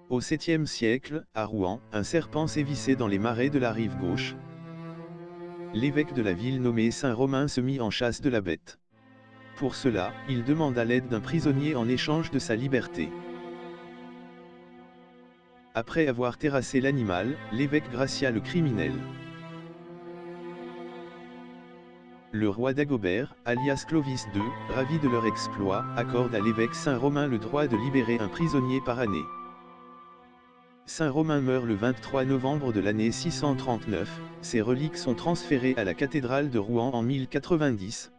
Au 7e siècle, à Rouen, un serpent sévissait dans les marais de la rive gauche. L'évêque de la ville nommé Saint Romain se mit en chasse de la bête. Pour cela, il demanda l'aide d'un prisonnier en échange de sa liberté. Après avoir terrassé l'animal, l'évêque gracia le criminel. Le roi Dagobert, alias Clovis II, ravi de leur exploit, accorde à l'évêque Saint Romain le droit de libérer un prisonnier par année. Saint Romain meurt le 23 novembre de l'année 639, ses reliques sont transférées à la cathédrale de Rouen en 1090.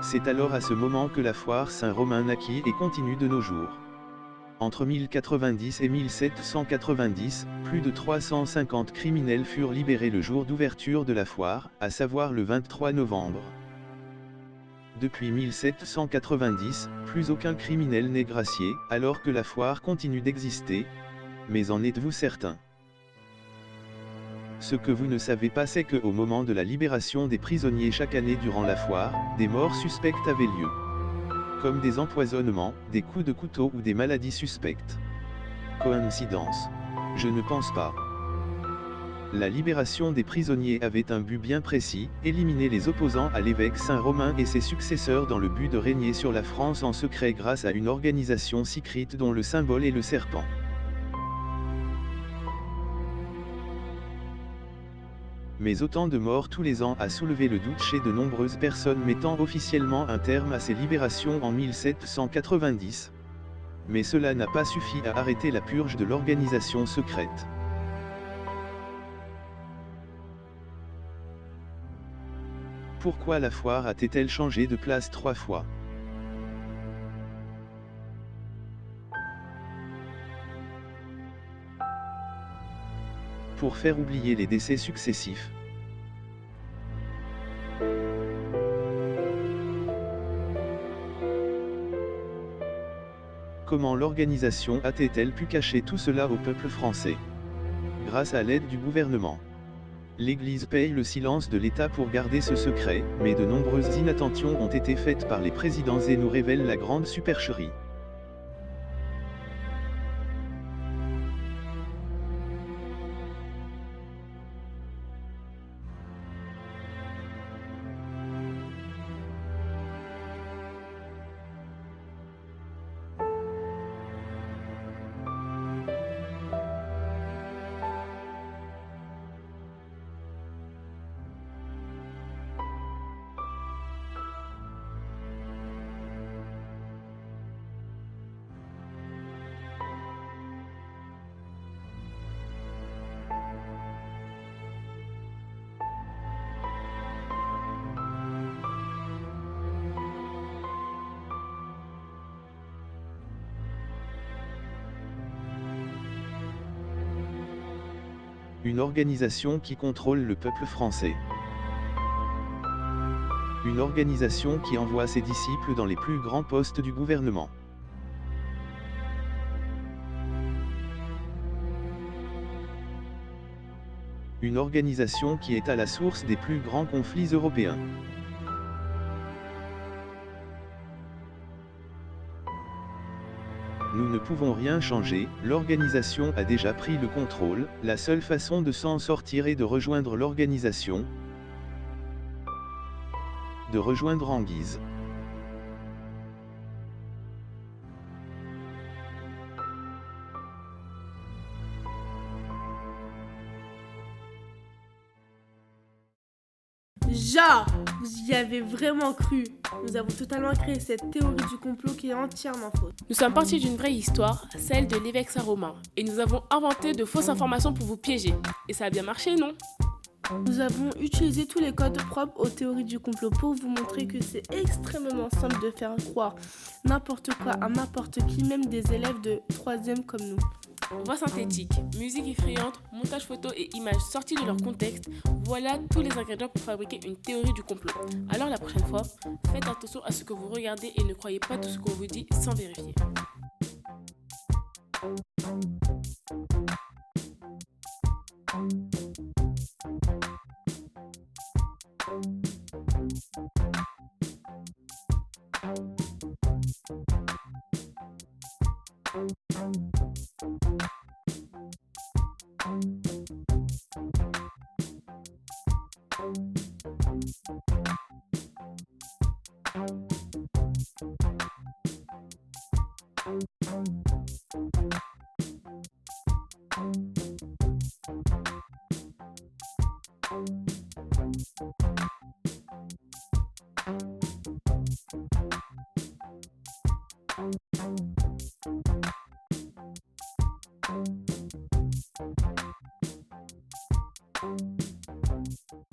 C'est alors à ce moment que la foire Saint-Romain naquit et continue de nos jours. Entre 1090 et 1790, plus de 350 criminels furent libérés le jour d'ouverture de la foire, à savoir le 23 novembre. Depuis 1790, plus aucun criminel n'est gracié, alors que la foire continue d'exister. Mais en êtes-vous certain? Ce que vous ne savez pas, c'est qu'au moment de la libération des prisonniers chaque année durant la foire, des morts suspectes avaient lieu. Comme des empoisonnements, des coups de couteau ou des maladies suspectes. Coïncidence? Je ne pense pas. La libération des prisonniers avait un but bien précis, éliminer les opposants à l'évêque Saint Romain et ses successeurs dans le but de régner sur la France en secret grâce à une organisation secrète dont le symbole est le serpent. Mais autant de morts tous les ans a soulevé le doute chez de nombreuses personnes, mettant officiellement un terme à ces libérations en 1790. Mais cela n'a pas suffi à arrêter la purge de l'organisation secrète. Pourquoi la foire a-t-elle changé de place 3 fois? Pour faire oublier les décès successifs. Comment l'organisation a-t-elle pu cacher tout cela au peuple français? Grâce à l'aide du gouvernement. L'Église paye le silence de l'État pour garder ce secret, mais de nombreuses inattentions ont été faites par les présidents et nous révèlent la grande supercherie. Une organisation qui contrôle le peuple français. Une organisation qui envoie ses disciples dans les plus grands postes du gouvernement. Une organisation qui est à la source des plus grands conflits européens. Nous ne pouvons rien changer, l'organisation a déjà pris le contrôle, la seule façon de s'en sortir est de rejoindre l'organisation. De rejoindre Anguise. Genre, vous y avez vraiment cru. Nous avons totalement créé cette théorie du complot qui est entièrement fausse. Nous sommes partis d'une vraie histoire, celle de l'évêque Saint-Romain, et nous avons inventé de fausses informations pour vous piéger. Et ça a bien marché, non? Nous avons utilisé tous les codes propres aux théories du complot pour vous montrer que c'est extrêmement simple de faire croire n'importe quoi à n'importe qui, même des élèves de 3e comme nous. Voix synthétique, musique effrayante, montage photo et images sorties de leur contexte, voilà tous les ingrédients pour fabriquer une théorie du complot. Alors la prochaine fois, faites attention à ce que vous regardez et ne croyez pas tout ce qu'on vous dit sans vérifier.